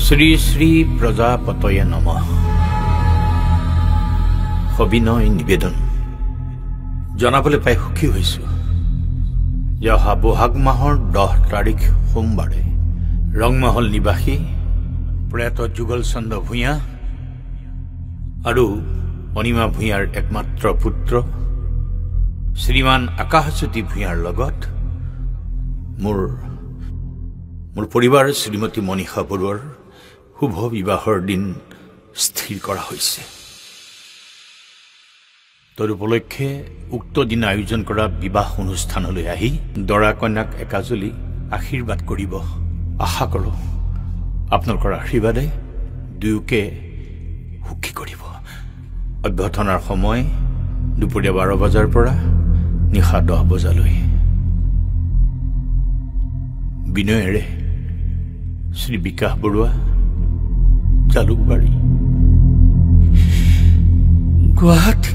শ্রী শ্রী প্রজাপতয়ে নমঃ। সবিনয় নিবেদন জনাবলৈ পাই সুখী হৈছো যে অহা বহাগ মাহৰ 10 তাৰিখ সোমবাৰে ৰংমহল নিবাসী প্ৰয়াত যুগল চন্দ্ৰ ভূঞা আৰু অনিমা ভূঞাৰ একমাত্ৰ পুত্ৰ শ্ৰীমান আকাশজ্যোতি ভূঞাৰ লগত মোৰ পৰিবাৰ শ্ৰীমতী মনীষা বৰুৱাৰ শুভ বিবাহৰ দিন স্থিৰ কৰা হৈছে। তদুপলক্ষে উক্ত দিন আয়োজন কৰা বিবাহ অনুষ্ঠানলৈ আহি দৰা কন্যাক একাজলি আশীৰ্বাদ কৰিব আশা কৰোঁ। আপোনালোকৰ আশীৰ্বাদে দুয়োকে সুখী কৰিব। অভ্যৰ্থনাৰ সময় দুপৰীয়া 12 বজাৰ পৰা নিশা 10 বজালৈ। বিনয়েৰে শ্ৰী বিকাশ বৰুৱা, জালুকবাৰী, গুৱাহাটী।